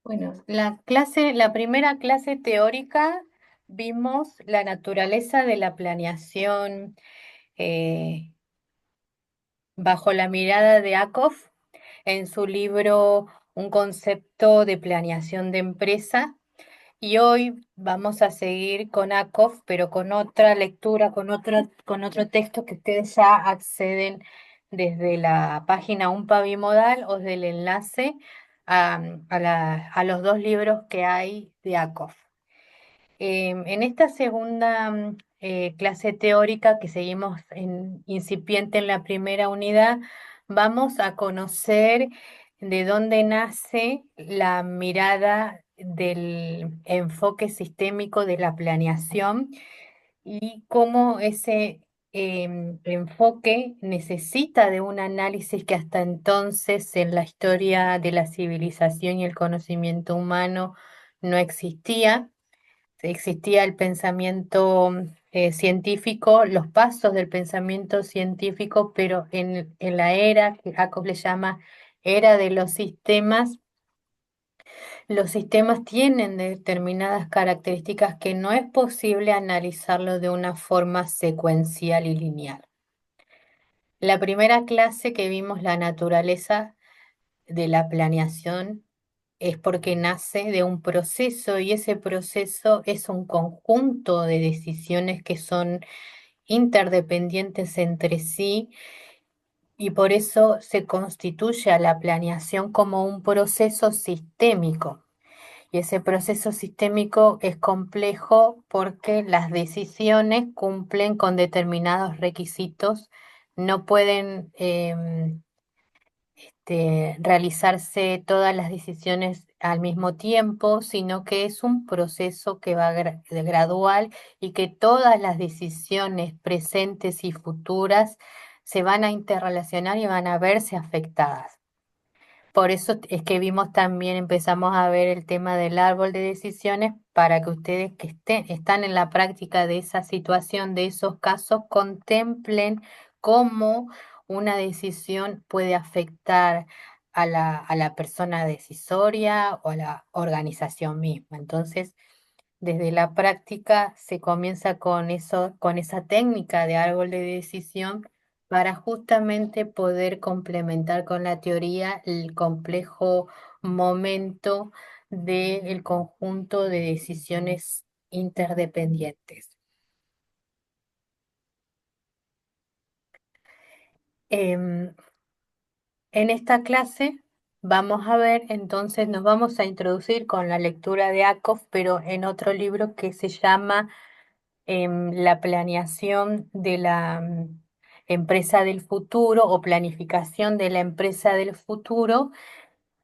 Bueno, la primera clase teórica vimos la naturaleza de la planeación eh, bajo la mirada de Akoff en su libro Un concepto de planeación de empresa. Y hoy vamos a seguir con Akoff, pero con otra lectura, con otro texto que ustedes ya acceden desde la página UNPA Bimodal o del enlace a los dos libros que hay de Akoff. En esta segunda clase teórica que seguimos incipiente en la primera unidad, vamos a conocer de dónde nace la mirada del enfoque sistémico de la planeación y cómo ese enfoque necesita de un análisis que hasta entonces en la historia de la civilización y el conocimiento humano no existía. Existía el pensamiento científico, los pasos del pensamiento científico, pero en la era que Jacob le llama era de los sistemas tienen determinadas características que no es posible analizarlo de una forma secuencial y lineal. La primera clase que vimos la naturaleza de la planeación es porque nace de un proceso y ese proceso es un conjunto de decisiones que son interdependientes entre sí y por eso se constituye a la planeación como un proceso sistémico. Y ese proceso sistémico es complejo porque las decisiones cumplen con determinados requisitos, no pueden realizarse todas las decisiones al mismo tiempo, sino que es un proceso que va gradual y que todas las decisiones presentes y futuras se van a interrelacionar y van a verse afectadas. Por eso es que vimos también, empezamos a ver el tema del árbol de decisiones para que ustedes que están en la práctica de esa situación, de esos casos, contemplen cómo una decisión puede afectar a la persona decisoria o a la organización misma. Entonces, desde la práctica se comienza con eso, con esa técnica de árbol de decisión para justamente poder complementar con la teoría el complejo momento del conjunto de decisiones interdependientes. Em, en esta clase vamos a ver, entonces nos vamos a introducir con la lectura de Akoff, pero en otro libro que se llama la planeación de la empresa del futuro o planificación de la empresa del futuro.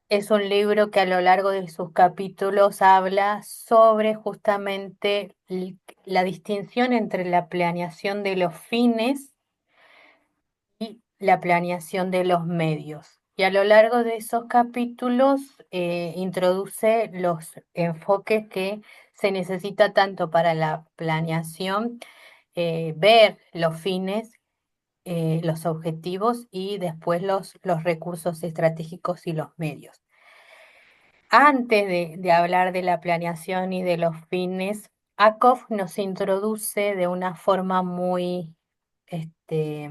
Es un libro que a lo largo de sus capítulos habla sobre justamente la distinción entre la planeación de los fines y la planeación de los medios. Y a lo largo de esos capítulos introduce los enfoques que se necesita tanto para la planeación, ver los fines, los objetivos y después los recursos estratégicos y los medios. Antes de hablar de la planeación y de los fines, Akov nos introduce este,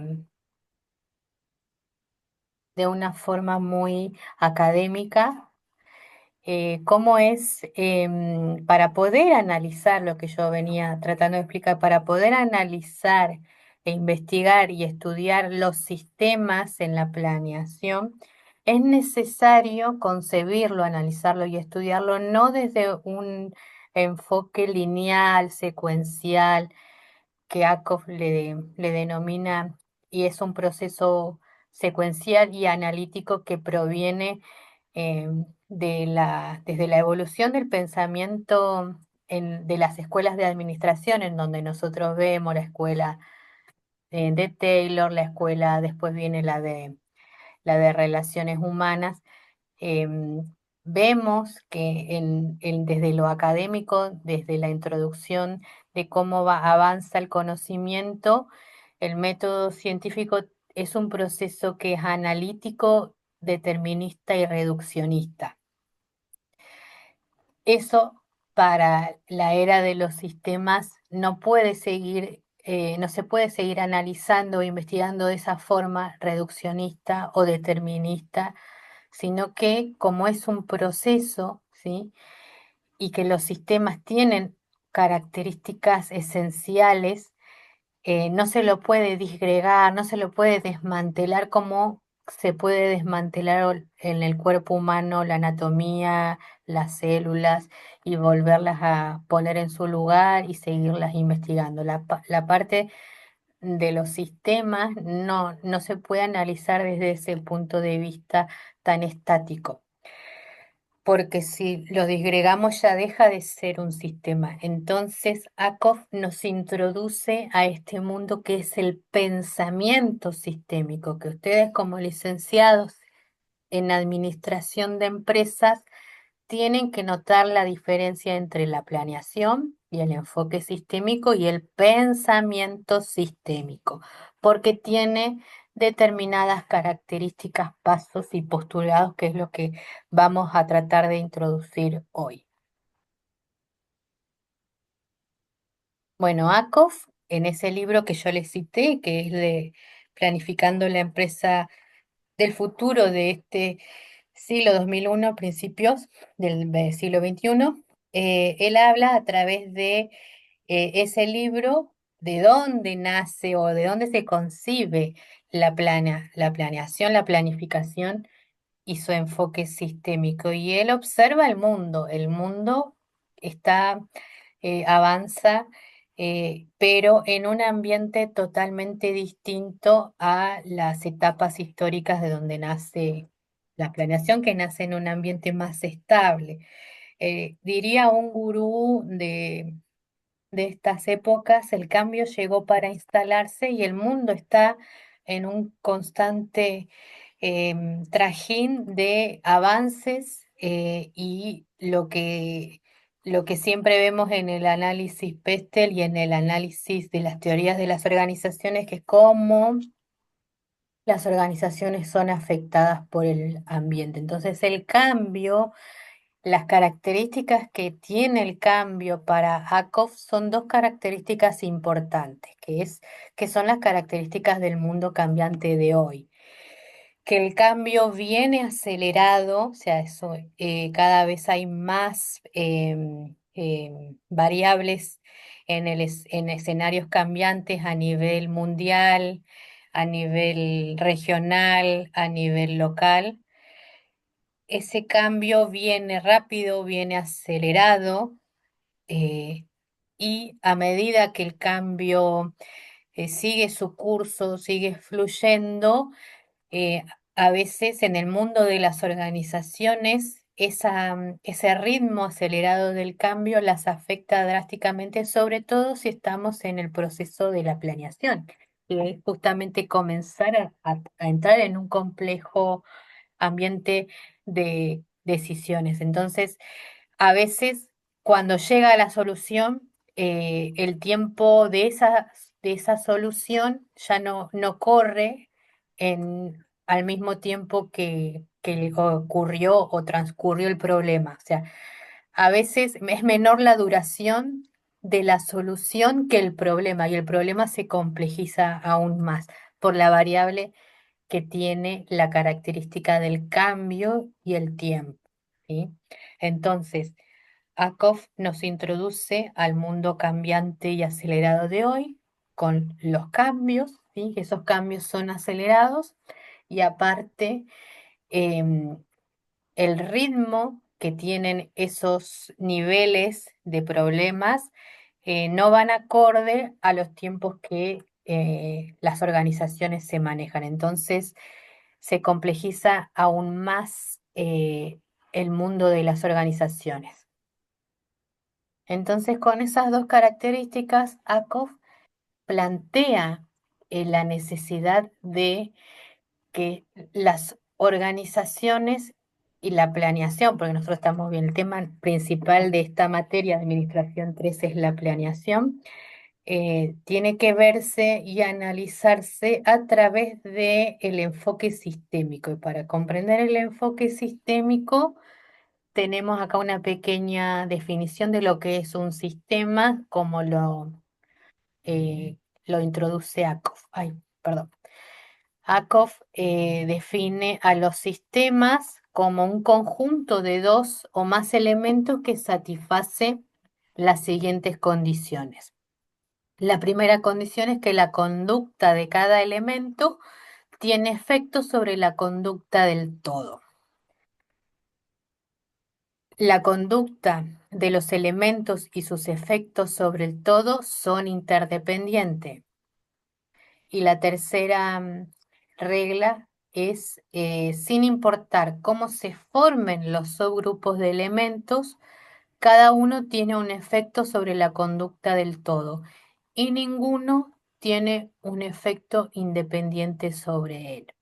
de una forma muy académica, cómo es para poder analizar lo que yo venía tratando de explicar, para poder analizar e investigar y estudiar los sistemas en la planeación, es necesario concebirlo, analizarlo y estudiarlo no desde un enfoque lineal, secuencial, que Akov le denomina, y es un proceso secuencial y analítico que proviene desde la evolución del pensamiento de las escuelas de administración, en donde nosotros vemos la escuela de Taylor, la escuela, después viene la de relaciones humanas. em, Vemos que desde lo académico, desde la introducción de cómo avanza el conocimiento, el método científico es un proceso que es analítico, determinista y reduccionista. Eso para la era de los sistemas no puede seguir, no se puede seguir analizando o investigando de esa forma reduccionista o determinista, sino que como es un proceso, ¿sí? Y que los sistemas tienen características esenciales, no se lo puede disgregar, no se lo puede desmantelar como se puede desmantelar en el cuerpo humano la anatomía, las células y volverlas a poner en su lugar y seguirlas investigando. La parte de los sistemas no se puede analizar desde ese punto de vista tan estático, porque si lo disgregamos ya deja de ser un sistema. Entonces, Akov nos introduce a este mundo que es el pensamiento sistémico, que ustedes como licenciados en administración de empresas tienen que notar la diferencia entre la planeación y el enfoque sistémico y el pensamiento sistémico, porque tiene determinadas características, pasos y postulados, que es lo que vamos a tratar de introducir hoy. Bueno, Akov, en ese libro que yo les cité, que es de Planificando la empresa del futuro de este siglo 2001, principios del siglo XXI, él habla a través de ese libro de dónde nace o de dónde se concibe la planeación, la planificación y su enfoque sistémico. Y él observa el mundo está, avanza, pero en un ambiente totalmente distinto a las etapas históricas de donde nace la planeación, que nace en un ambiente más estable. Diría un gurú de estas épocas, el cambio llegó para instalarse y el mundo está en un constante trajín de avances, y lo que siempre vemos en el análisis Pestel y en el análisis de las teorías de las organizaciones, que es cómo las organizaciones son afectadas por el ambiente. Entonces, el cambio, las características que tiene el cambio para Akov son dos características importantes, que son las características del mundo cambiante de hoy. Que el cambio viene acelerado, o sea, eso, cada vez hay más variables en escenarios cambiantes a nivel mundial, a nivel regional, a nivel local. Ese cambio viene rápido, viene acelerado, eh, y a medida que el cambio sigue su curso, sigue fluyendo, eh, a veces en el mundo de las organizaciones ese ritmo acelerado del cambio las afecta drásticamente, sobre todo si estamos en el proceso de la planeación, que es justamente comenzar a entrar en un complejo ambiente de decisiones. Entonces, a veces cuando llega la solución, el tiempo de esa solución ya no corre al mismo tiempo que ocurrió o transcurrió el problema. O sea, a veces es menor la duración de la solución que el problema, y el problema se complejiza aún más por la variable que tiene la característica del cambio y el tiempo, ¿sí? Entonces, Akov nos introduce al mundo cambiante y acelerado de hoy con los cambios, ¿sí? Esos cambios son acelerados y aparte, em, el ritmo que tienen esos niveles de problemas no van acorde a los tiempos que las organizaciones se manejan. Entonces, se complejiza aún más el mundo de las organizaciones. Entonces, con esas dos características, Akov plantea la necesidad de que las organizaciones y la planeación, porque nosotros estamos bien, el tema principal de esta materia de Administración 3 es la planeación, tiene que verse y analizarse a través del enfoque sistémico. Y para comprender el enfoque sistémico, tenemos acá una pequeña definición de lo que es un sistema, como eh, lo introduce Akov. Ay, perdón. Akov define a los sistemas como un conjunto de dos o más elementos que satisface las siguientes condiciones. La primera condición es que la conducta de cada elemento tiene efecto sobre la conducta del todo. La conducta de los elementos y sus efectos sobre el todo son interdependientes. Y la tercera regla es, sin importar cómo se formen los subgrupos de elementos, cada uno tiene un efecto sobre la conducta del todo y ninguno tiene un efecto independiente sobre él.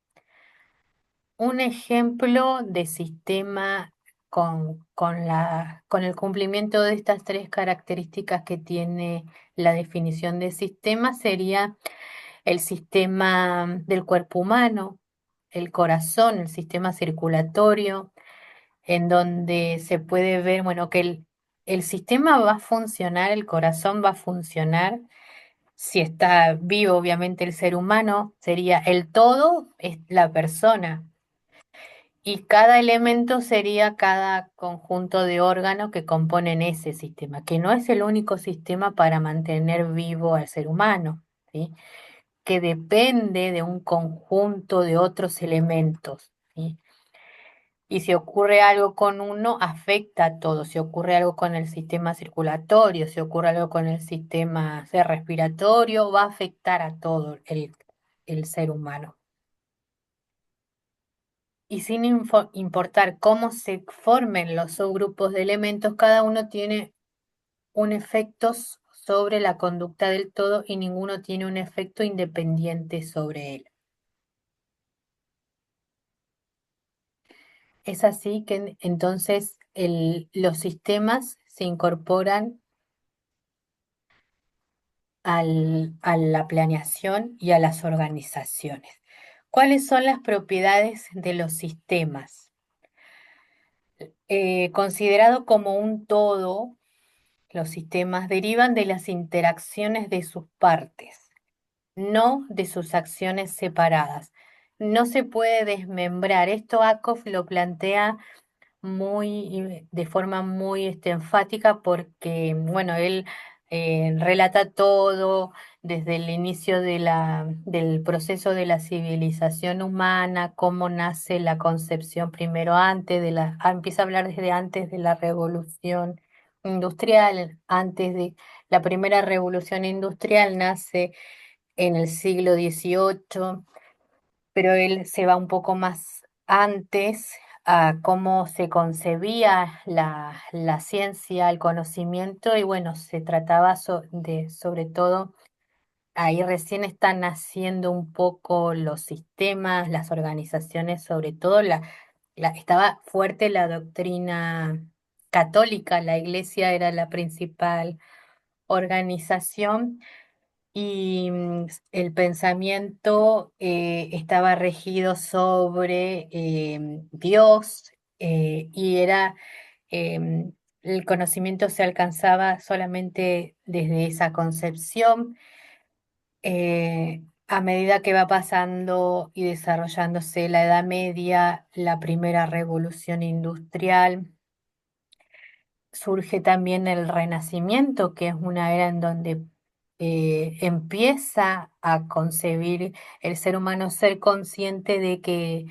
Un ejemplo de sistema con el cumplimiento de estas tres características que tiene la definición de sistema sería el sistema del cuerpo humano, el corazón, el sistema circulatorio, en donde se puede ver, bueno, que el sistema va a funcionar, el corazón va a funcionar. Si está vivo, obviamente el ser humano sería el todo, es la persona. Y cada elemento sería cada conjunto de órganos que componen ese sistema, que no es el único sistema para mantener vivo al ser humano, ¿sí? Que depende de un conjunto de otros elementos, ¿sí? Y si ocurre algo con uno, afecta a todo. Si ocurre algo con el sistema circulatorio, si ocurre algo con el sistema respiratorio, va a afectar a todo el ser humano. Y sin importar cómo se formen los subgrupos de elementos, cada uno tiene un efecto sobre la conducta del todo y ninguno tiene un efecto independiente sobre él. Es así que entonces los sistemas se incorporan a la planeación y a las organizaciones. ¿Cuáles son las propiedades de los sistemas? Considerado como un todo, los sistemas derivan de las interacciones de sus partes, no de sus acciones separadas. No se puede desmembrar. Esto Akov lo plantea de forma muy enfática porque, bueno, él relata todo desde el inicio del proceso de la civilización humana, cómo nace la concepción primero empieza a hablar desde antes de la revolución industrial, antes de la primera revolución industrial nace en el siglo XVIII, pero él se va un poco más antes a cómo se concebía la ciencia, el conocimiento, y bueno, se trataba sobre todo, ahí recién están naciendo un poco los sistemas, las organizaciones, sobre todo estaba fuerte la doctrina católica, la iglesia era la principal organización y el pensamiento estaba regido sobre Dios y el conocimiento se alcanzaba solamente desde esa concepción. A medida que va pasando y desarrollándose la Edad Media, la primera revolución industrial, surge también el Renacimiento, que es una era en donde empieza a concebir el ser humano, ser consciente de que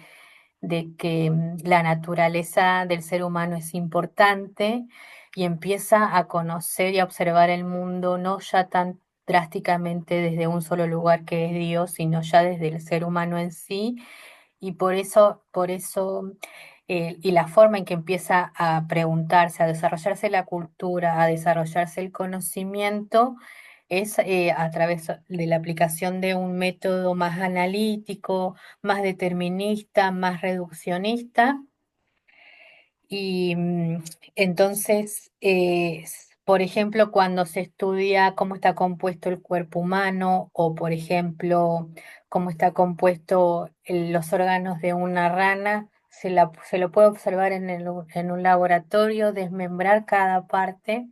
la naturaleza del ser humano es importante y empieza a conocer y a observar el mundo no ya tan drásticamente desde un solo lugar que es Dios, sino ya desde el ser humano en sí y por eso, y la forma en que empieza a preguntarse, a desarrollarse la cultura, a desarrollarse el conocimiento, es a través de la aplicación de un método más analítico, más determinista, más reduccionista. Y entonces, por ejemplo, cuando se estudia cómo está compuesto el cuerpo humano o, por ejemplo, cómo está compuesto los órganos de una rana, se lo puede observar en un laboratorio, desmembrar cada parte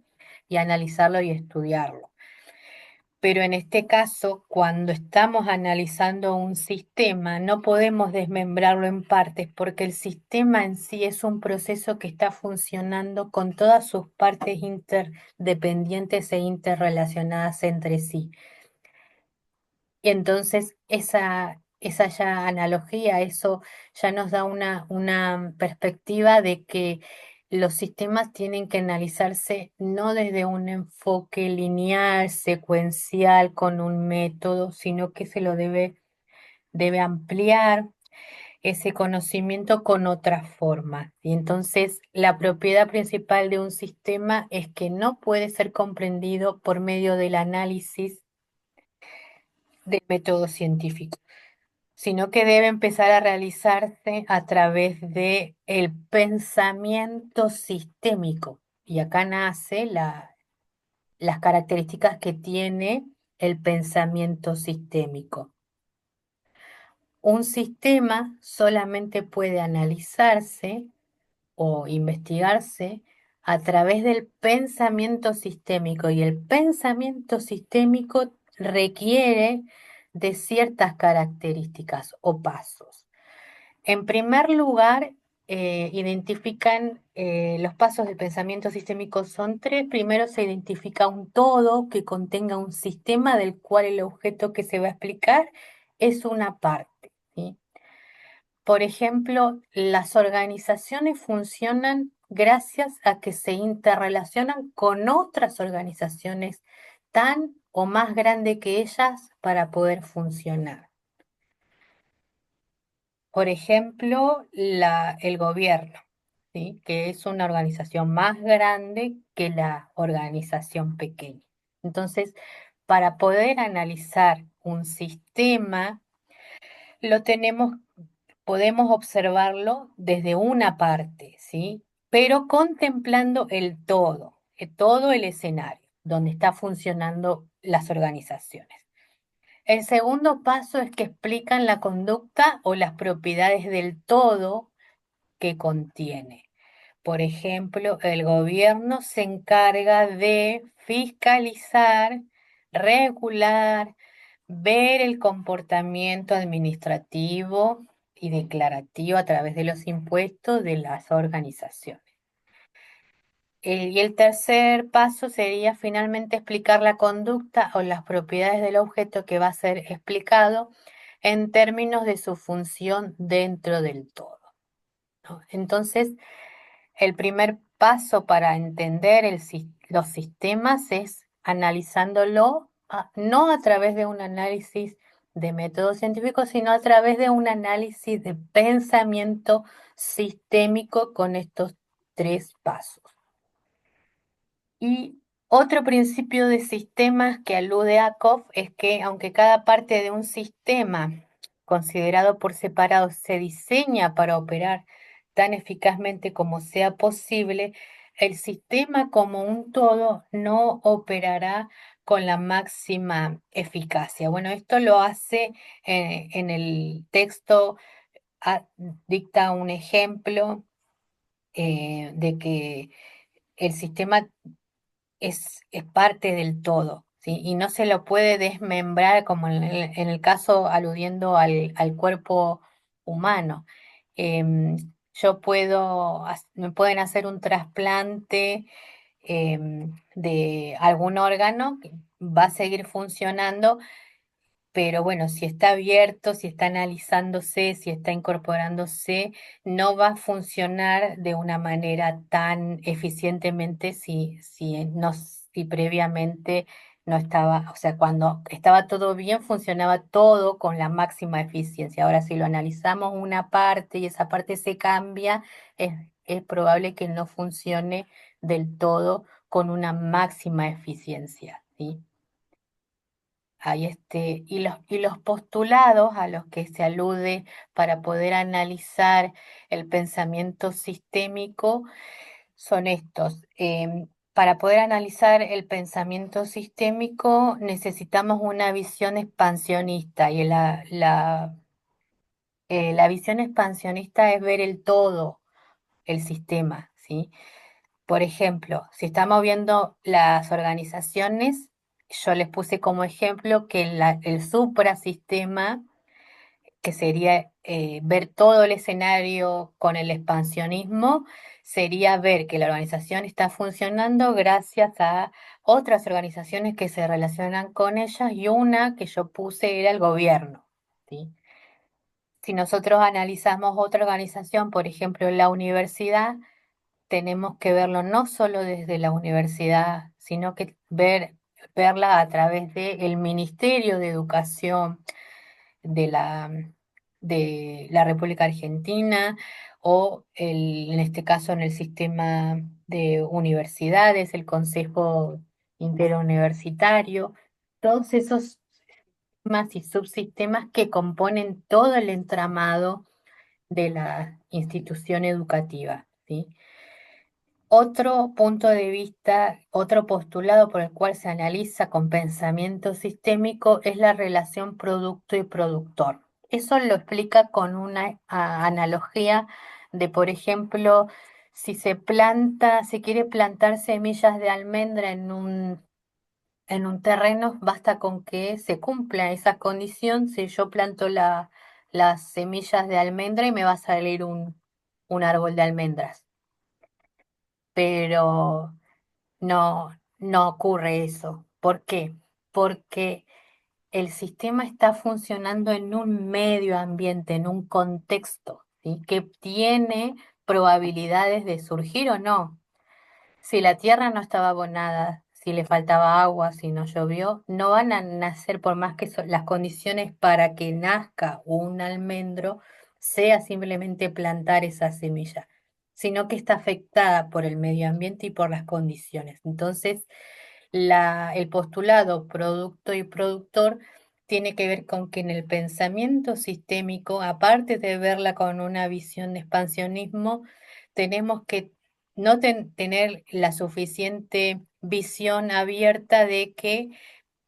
y analizarlo y estudiarlo. Pero en este caso, cuando estamos analizando un sistema, no podemos desmembrarlo en partes porque el sistema en sí es un proceso que está funcionando con todas sus partes interdependientes e interrelacionadas entre sí. Y entonces esa ya analogía, eso ya nos da una perspectiva de que los sistemas tienen que analizarse no desde un enfoque lineal, secuencial, con un método, sino que debe ampliar ese conocimiento con otra forma. Y entonces la propiedad principal de un sistema es que no puede ser comprendido por medio del análisis del método científico, sino que debe empezar a realizarse a través de el pensamiento sistémico. Y acá nace las características que tiene el pensamiento sistémico. Un sistema solamente puede analizarse o investigarse a través del pensamiento sistémico, y el pensamiento sistémico requiere de ciertas características o pasos. En primer lugar, identifican los pasos del pensamiento sistémico son tres. Primero se identifica un todo que contenga un sistema del cual el objeto que se va a explicar es una parte, ¿sí? Por ejemplo, las organizaciones funcionan gracias a que se interrelacionan con otras organizaciones tan o más grandes que ellas para poder funcionar. Por ejemplo, el gobierno, ¿sí? Que es una organización más grande que la organización pequeña. Entonces, para poder analizar un sistema, lo tenemos, podemos observarlo desde una parte, ¿sí? Pero contemplando todo el escenario donde está funcionando las organizaciones. El segundo paso es que explican la conducta o las propiedades del todo que contiene. Por ejemplo, el gobierno se encarga de fiscalizar, regular, ver el comportamiento administrativo y declarativo a través de los impuestos de las organizaciones. Y el tercer paso sería finalmente explicar la conducta o las propiedades del objeto que va a ser explicado en términos de su función dentro del todo, ¿no? Entonces, el primer paso para entender los sistemas es analizándolo, no a través de un análisis de método científico, sino a través de un análisis de pensamiento sistémico con estos tres pasos. Y otro principio de sistemas que alude a Koff es que aunque cada parte de un sistema considerado por separado se diseña para operar tan eficazmente como sea posible, el sistema como un todo no operará con la máxima eficacia. Bueno, esto lo hace en el texto, ah, dicta un ejemplo de que el sistema es parte del todo, ¿sí? Y no se lo puede desmembrar como en el caso aludiendo al cuerpo humano. Yo me pueden hacer un trasplante de algún órgano que va a seguir funcionando, pero bueno, si está abierto, si está analizándose, si está incorporándose, no va a funcionar de una manera tan eficientemente si previamente no estaba, o sea, cuando estaba todo bien, funcionaba todo con la máxima eficiencia. Ahora, si lo analizamos una parte y esa parte se cambia, es probable que no funcione del todo con una máxima eficiencia, ¿sí? Y los postulados a los que se alude para poder analizar el pensamiento sistémico son estos. Para poder analizar el pensamiento sistémico necesitamos una visión expansionista, y La visión expansionista es ver el todo, el sistema, ¿sí? Por ejemplo, si estamos viendo las organizaciones, yo les puse como ejemplo que el suprasistema, que sería ver todo el escenario con el expansionismo, sería ver que la organización está funcionando gracias a otras organizaciones que se relacionan con ellas y una que yo puse era el gobierno, ¿sí? Si nosotros analizamos otra organización, por ejemplo, la universidad, tenemos que verlo no solo desde la universidad, sino que verla a través del Ministerio de Educación de de la República Argentina o en este caso en el sistema de universidades, el Consejo Interuniversitario, todos esos sistemas y subsistemas que componen todo el entramado de la institución educativa, ¿sí? Otro punto de vista, otro postulado por el cual se analiza con pensamiento sistémico es la relación producto y productor. Eso lo explica con una analogía de, por ejemplo, si se planta, se quiere plantar semillas de almendra en un terreno, basta con que se cumpla esa condición. Si yo planto las semillas de almendra y me va a salir un árbol de almendras. Pero no ocurre eso. ¿Por qué? Porque el sistema está funcionando en un medio ambiente, en un contexto, ¿sí? Que tiene probabilidades de surgir o no. Si la tierra no estaba abonada, si le faltaba agua, si no llovió, no van a nacer por más que las condiciones para que nazca un almendro sea simplemente plantar esa semilla, sino que está afectada por el medio ambiente y por las condiciones. Entonces, el postulado producto y productor tiene que ver con que en el pensamiento sistémico, aparte de verla con una visión de expansionismo, tenemos que no tener la suficiente visión abierta de que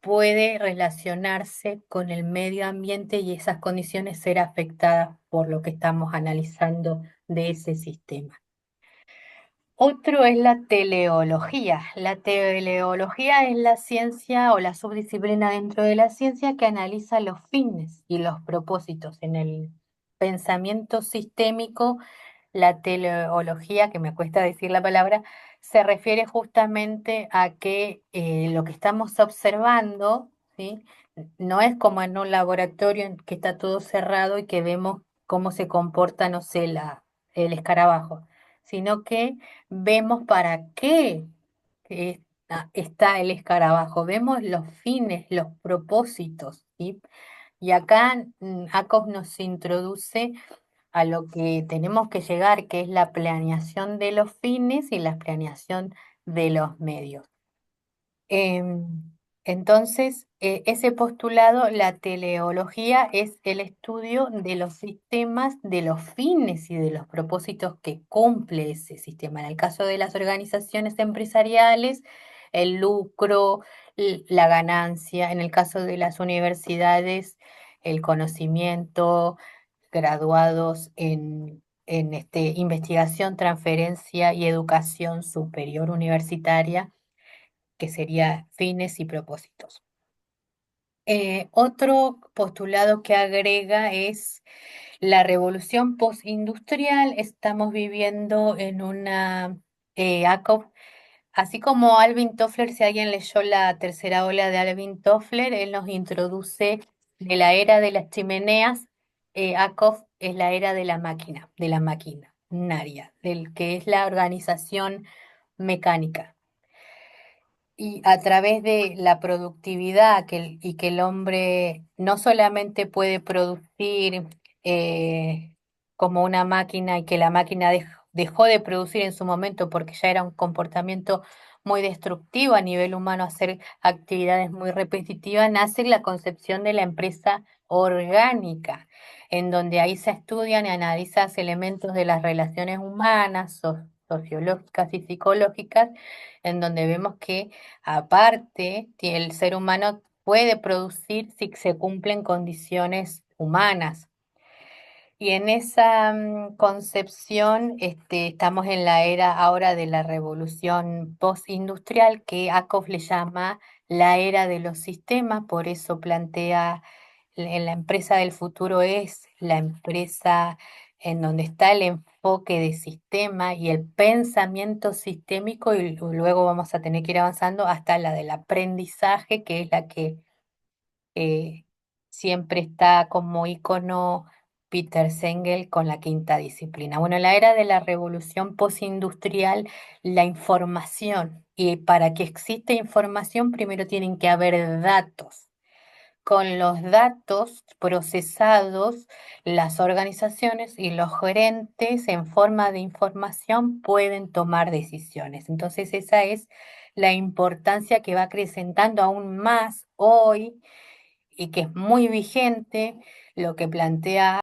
puede relacionarse con el medio ambiente y esas condiciones ser afectadas por lo que estamos analizando de ese sistema. Otro es la teleología. La teleología es la ciencia o la subdisciplina dentro de la ciencia que analiza los fines y los propósitos. En el pensamiento sistémico, la teleología, que me cuesta decir la palabra, se refiere justamente a que lo que estamos observando, ¿sí? No es como en un laboratorio en que está todo cerrado y que vemos cómo se comporta, no sé, el escarabajo, sino que vemos para qué está el escarabajo, vemos los fines, los propósitos, ¿sí? Y acá ACOS nos introduce a lo que tenemos que llegar, que es la planeación de los fines y la planeación de los medios. Entonces, ese postulado, la teleología, es el estudio de los sistemas, de los fines y de los propósitos que cumple ese sistema. En el caso de las organizaciones empresariales, el lucro, la ganancia. En el caso de las universidades, el conocimiento, graduados en investigación, transferencia y educación superior universitaria, que sería fines y propósitos. Otro postulado que agrega es la revolución postindustrial. Estamos viviendo en una ACOP, así como Alvin Toffler, si alguien leyó la tercera ola de Alvin Toffler, él nos introduce de la era de las chimeneas. ACOF es la era de la máquina, del que es la organización mecánica. Y a través de la productividad y que el hombre no solamente puede producir eh, como una máquina y que la máquina dejó de producir en su momento porque ya era un comportamiento muy destructivo a nivel humano, hacer actividades muy repetitivas, nace la concepción de la empresa orgánica, en donde ahí se estudian y analizan elementos de las relaciones humanas, sociológicas y psicológicas, en donde vemos que aparte, el ser humano puede producir si se cumplen condiciones humanas. Y en esa concepción estamos en la era ahora de la revolución postindustrial que Akov le llama la era de los sistemas, por eso plantea en la empresa del futuro es la empresa en donde está el enfoque de sistema y el pensamiento sistémico y luego vamos a tener que ir avanzando hasta la del aprendizaje, que es la que eh, siempre está como icono Peter Sengel con la quinta disciplina. Bueno, en la era de la revolución postindustrial, la información, y para que exista información, primero tienen que haber datos. Con los datos procesados, las organizaciones y los gerentes en forma de información pueden tomar decisiones. Entonces, esa es la importancia que va acrecentando aún más hoy y que es muy vigente lo que plantea